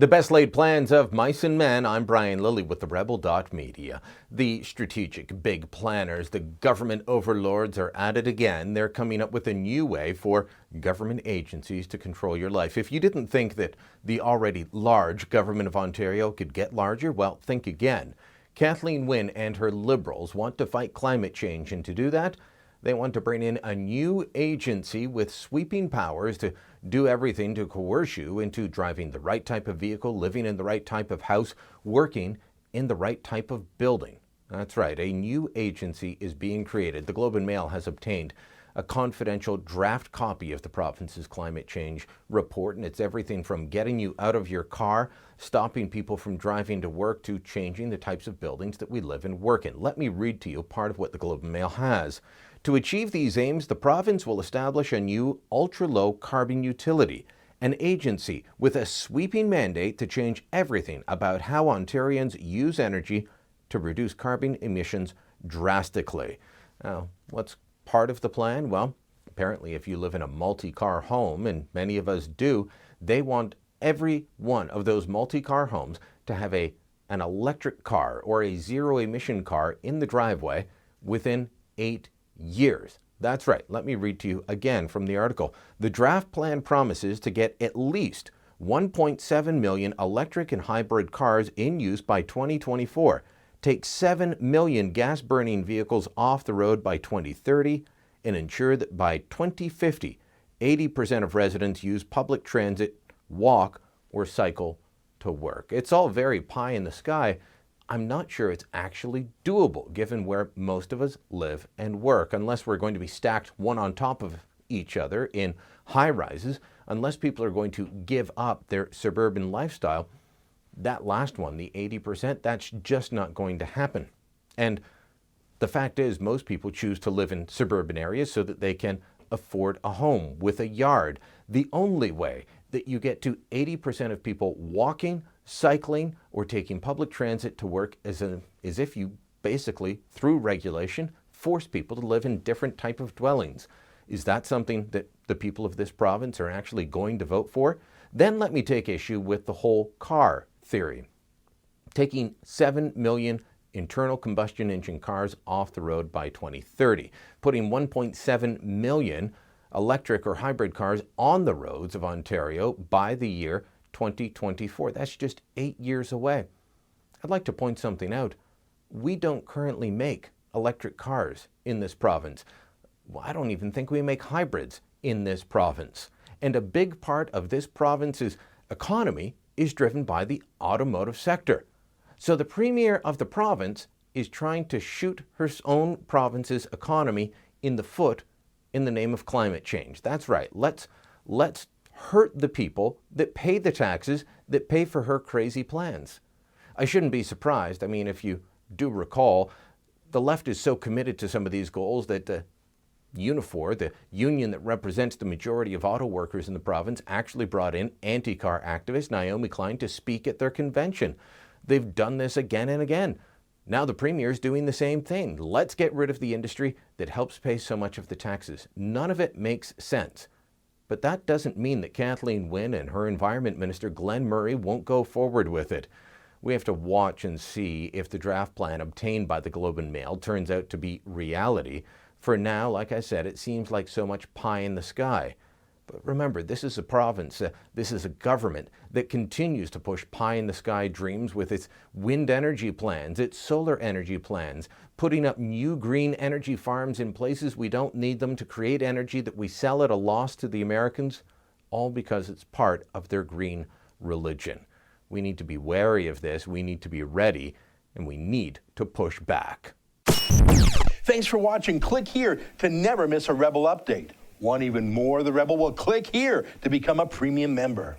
The best laid plans of mice and men. I'm Brian Lilly with the Rebel.media. The strategic big planners, the government overlords are at it again. They're coming up with a new way for government agencies to control your life. If you didn't think that the already large government of Ontario could get larger, well, think again. Kathleen Wynne and her Liberals want to fight climate change, and to do that, they want to bring in a new agency with sweeping powers to do everything to coerce you into driving the right type of vehicle, living in the right type of house, working in the right type of building. That's right, a new agency is being created. The Globe and Mail has obtained a confidential draft copy of the province's climate change report, and it's everything from getting you out of your car, stopping people from driving to work, to changing the types of buildings that we live and work in. Let me read to you part of what the Globe and Mail has. To achieve these aims, the province will establish a new ultra-low carbon utility, an agency with a sweeping mandate to change everything about how Ontarians use energy to reduce carbon emissions drastically. Now, what's part of the plan? Well, apparently if you live in a multi-car home, and many of us do, they want every one of those multi-car homes to have an electric car or a zero-emission car in the driveway within 8 years. That's right. Let me read to you again from the article. The draft plan promises to get at least 1.7 million electric and hybrid cars in use by 2024, take 7 million gas-burning vehicles off the road by 2030, and ensure that by 2050, 80% of residents use public transit, walk, or cycle to work. It's all very pie in the sky. I'm not sure it's actually doable given where most of us live and work, unless we're going to be stacked one on top of each other in high rises, unless people are going to give up their suburban lifestyle. That last one, the 80%, that's just not going to happen. And the fact is, most people choose to live in suburban areas so that they can afford a home with a yard. The only way that you get to 80% of people walking, cycling, or taking public transit to work is if you basically, through regulation, force people to live in different type of dwellings. Is that something that the people of this province are actually going to vote for? Then let me take issue with the whole car theory. Taking 7 million internal combustion engine cars off the road by 2030, putting 1.7 million electric or hybrid cars on the roads of Ontario by the year 2024. That's just 8 years away. I'd like to point something out. We don't currently make electric cars in this province. Well, I don't even think we make hybrids in this province. And a big part of this province's economy is driven by the automotive sector. So the Premier of the province is trying to shoot her own province's economy in the foot in the name of climate change. That's right. Let's hurt the people that pay the taxes that pay for her crazy plans. I shouldn't be surprised. I mean, if you do recall, the left is so committed to some of these goals that Unifor, the union that represents the majority of auto workers in the province, actually brought in anti-car activist Naomi Klein to speak at their convention. They've done this again and again. Now the Premier's doing the same thing. Let's get rid of the industry that helps pay so much of the taxes. None of it makes sense. But that doesn't mean that Kathleen Wynne and her Environment Minister Glenn Murray won't go forward with it. We have to watch and see if the draft plan obtained by the Globe and Mail turns out to be reality. For now, like I said, it seems like so much pie in the sky. But remember, this is a province, this is a government that continues to push pie-in-the-sky dreams with its wind energy plans, its solar energy plans, putting up new green energy farms in places we don't need them to create energy that we sell at a loss to the Americans, all because it's part of their green religion. We need to be wary of this, we need to be ready, and we need to push back. Thanks for watching. Click here to never miss a Rebel update. Want even more of the Rebel? Well, click here to become a premium member.